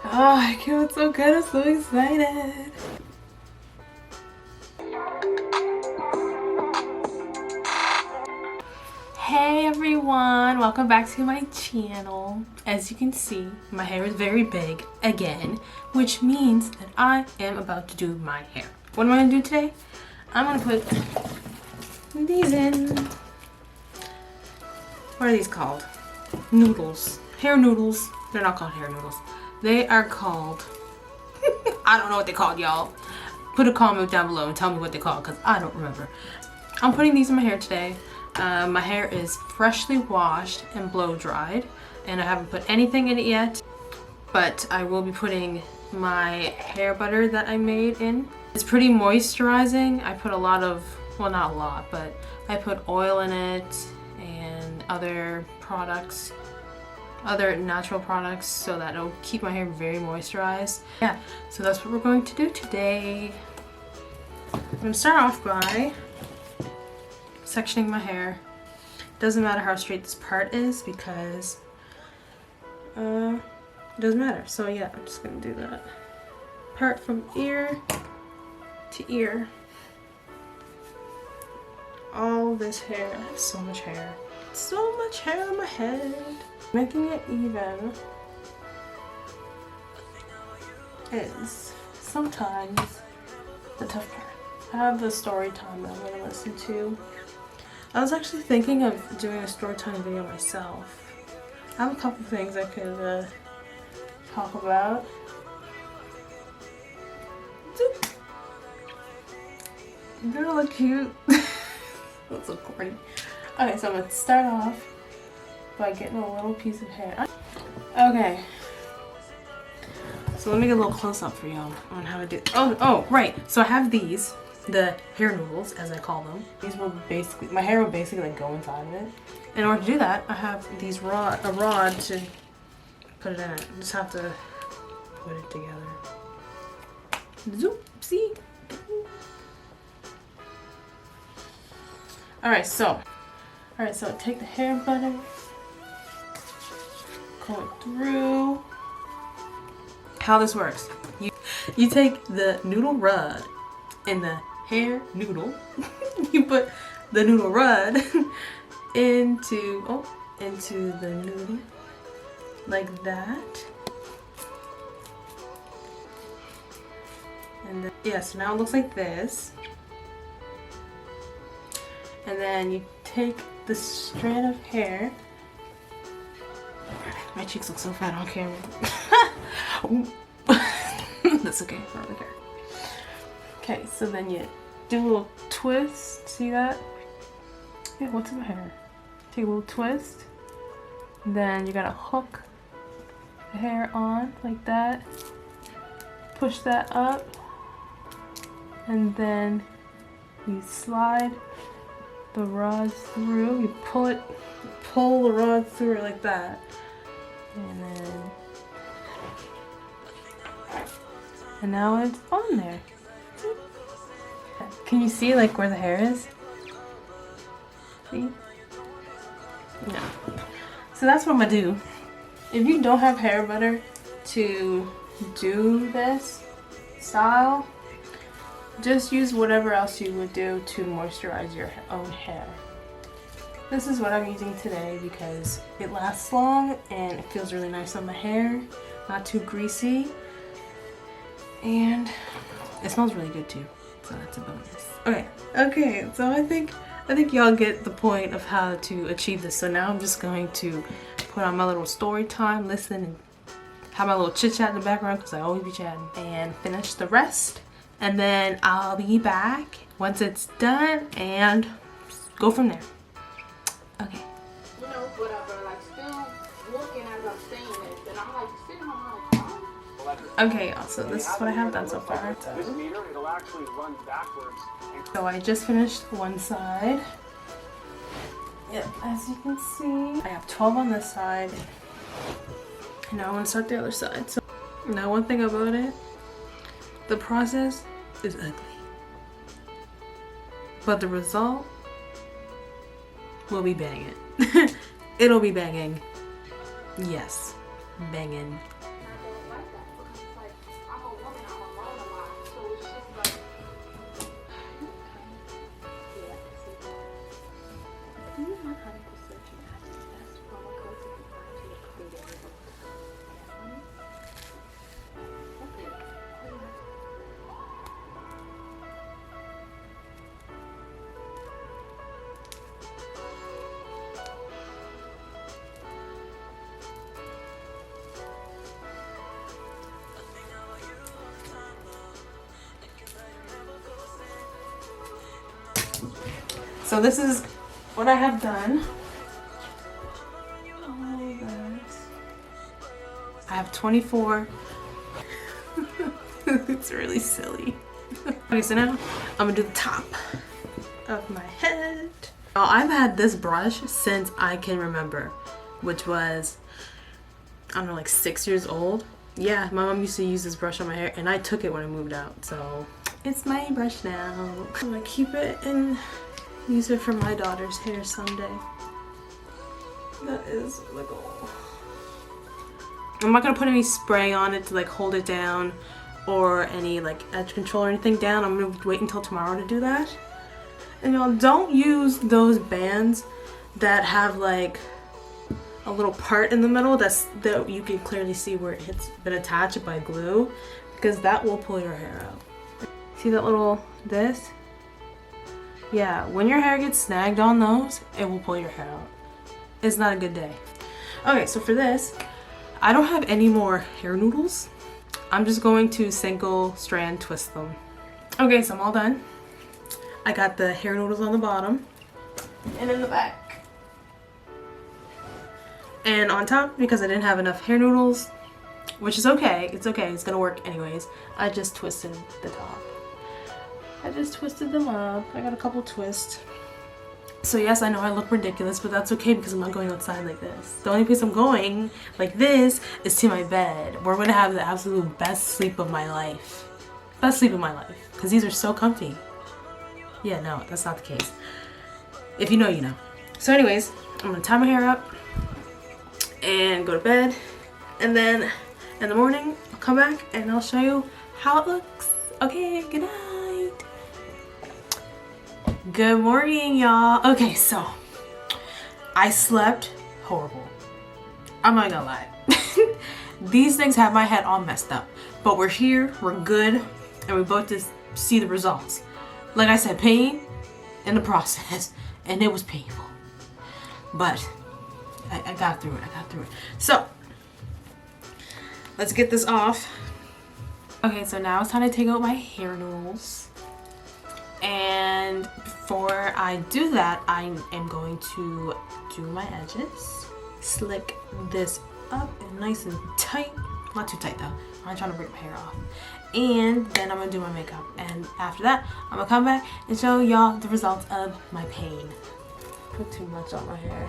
Oh, I feel so good. I'm so excited. Hey everyone, welcome back to my channel. As you can see, my hair is very big again, which means that I am about to do my hair. What am I gonna do today? I'm gonna put these in. What are these called? Noodles. Hair noodles. They're not called hair noodles. They are called, I don't know what they're called, y'all. Put a comment down below and tell me what they're called because I don't remember. I'm putting these in my hair today. My hair is freshly washed and blow dried, and I haven't put anything in it yet, but I will be putting my hair butter that I made in. It's pretty moisturizing. I put a lot of, well, not a lot, but I put oil in it and other products, other natural products, so that it'll keep my hair very moisturized. Yeah, so that's what we're going to do today. I'm gonna start off by sectioning my hair. Doesn't matter how straight this part is because it doesn't matter. So yeah, I'm just gonna do that part from ear to ear. All this hair. I have so much hair. So much hair on my head. Making it even is sometimes the tough part. I have the story time that I'm gonna listen to. I was actually thinking of doing a story time video myself. I have a couple things I could talk about. They're really cute. That's so corny. Okay, so I'm gonna start off by getting a little piece of hair. Okay. So let me get a little close up for y'all on how to do. Oh, right. So I have these, the hair noodles, as I call them. These will basically, my hair will basically like go inside of it. In order to do that, I have these a rod to put it in it. I just have to put it together. Zoop, see? Alright, so take the hair butter, comb it through. How this works, you take the noodle rod and the hair noodle, you put the noodle rod into the noodle like that, and then, yeah, so now it looks like this. And then you take the strand of hair. My cheeks look so fat on camera. That's okay, I don't really care. Okay, so then you do a little twist. See that? Yeah, what's in my hair? Take a little twist. Then you gotta hook the hair on like that. Push that up. And then you slide the rod through. You pull the rod through it like that. And now it's on there. Can you see like where the hair is? See? No. So that's what I'm gonna do. If you don't have hair butter to do this style, just use whatever else you would do to moisturize your own hair. This is what I'm using today because it lasts long and it feels really nice on my hair. Not too greasy. And it smells really good too. So that's a bonus. Okay, so I think y'all get the point of how to achieve this. So now I'm just going to put on my little story time, listen, and have my little chit chat in the background because I always be chatting, and finish the rest. And then I'll be back once it's done and go from there. Okay. You know, whatever, like still looking as I'm saying it, and I'm like sitting on my Okay, y'all, so this is what I have done so far. This meter, it'll actually run backwards. So I just finished one side. Yep, as you can see, I have 12 on this side. And now I'm gonna start the other side. So now one thing about it, the process is ugly. But the result will be banging. It'll be banging. Yes, banging. so this is what I have done. Oh, guys. I have 24. It's really silly. Okay, so now I'm gonna do the top of my head. Now, I've had this brush since I can remember, which was, I don't know, like 6 years old. Yeah, my mom used to use this brush on my hair, and I took it when I moved out, so it's my brush now. I'm gonna keep it and use it for my daughter's hair someday. That is the goal. I'm not gonna put any spray on it to like hold it down or any like edge control or anything down. I'm gonna wait until tomorrow to do that. And y'all, don't use those bands that have like a little part in the middle that you can clearly see where it's been attached by glue, because that will pull your hair out. See that little this? Yeah, when your hair gets snagged on those, it will pull your hair out. It's not a good day. Okay, so for this, I don't have any more hair noodles. I'm just going to single strand twist them. Okay, so I'm all done. I got the hair noodles on the bottom and in the back. And on top, because I didn't have enough hair noodles, which is okay, it's okay, it's gonna work anyways, I just twisted the top. I just twisted them up. I got a couple twists. So yes, I know I look ridiculous, but that's okay because I'm not going outside like this. The only place I'm going like this is to my bed. We're gonna have the absolute best sleep of my life. Best sleep of my life, because these are so comfy. Yeah, no, that's not the case. If you know, you know. So anyways, I'm gonna tie my hair up and go to bed, and then in the morning I'll come back and I'll show you how it looks. Okay, good night. Good morning, y'all. Okay, so I slept horrible. I'm not gonna lie. These things have my head all messed up, but we're here, we're good, and we both just see the results. Like I said, pain in the process, and it was painful, but I got through it. I got through it. So let's get this off. Okay, so now it's time to take out my hair noodles. And before I do that, I am going to do my edges. Slick this up and nice and tight. Not too tight though. I'm not trying to break my hair off. And then I'm gonna do my makeup. And after that, I'm gonna come back and show y'all the results of my pain. Put too much on my hair.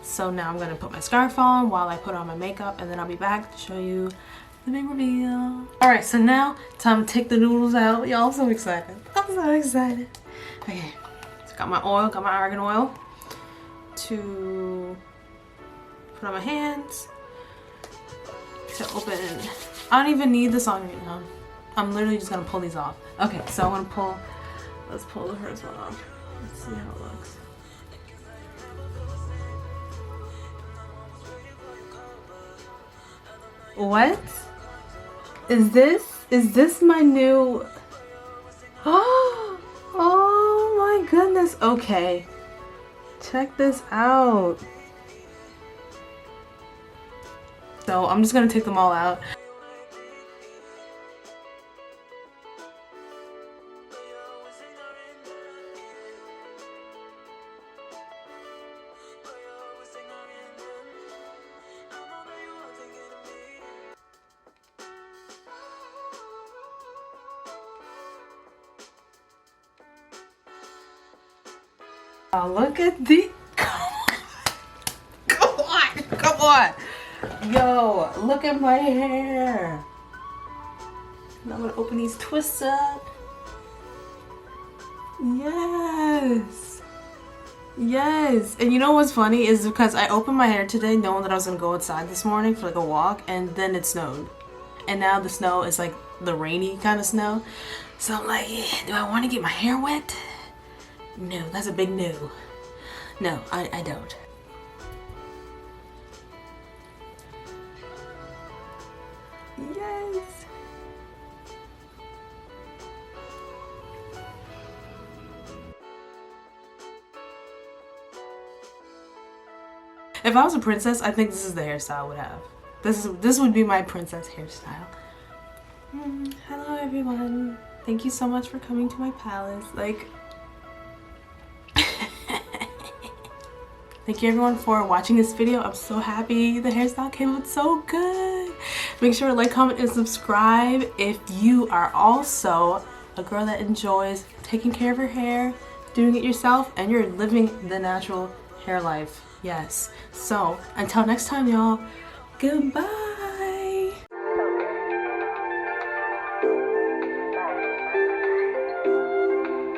So now I'm gonna put my scarf on while I put on my makeup, and then I'll be back to show you the big reveal. Alright, so now time to take the noodles out. Y'all, I'm so excited. I'm so excited. Okay, so got my oil, got my argan oil to put on my hands to open. I don't even need this on right now. I'm literally just gonna pull these off. Okay, so I'm gonna pull, let's pull the first one off. Let's see how it looks. What? Is this my new... Oh my goodness. Okay. Check this out. So I'm just gonna take them all out. Oh, look at the... Come on! Come on! Yo, look at my hair. Now I'm gonna open these twists up. Yes! Yes! And you know what's funny is because I opened my hair today knowing that I was gonna go outside this morning for like a walk, and then it snowed. And now the snow is like the rainy kind of snow. So I'm like, do I want to get my hair wet? No, that's a big no. No, I don't. Yes. If I was a princess, I think this is the hairstyle I would have. This would be my princess hairstyle. Hello everyone. Thank you so much for coming to my palace. Like, thank you everyone for watching this video. I'm so happy the hairstyle came out so good. Make sure to like, comment, and subscribe if you are also a girl that enjoys taking care of her hair, doing it yourself, and you're living the natural hair life. Yes. So until next time, y'all. Goodbye.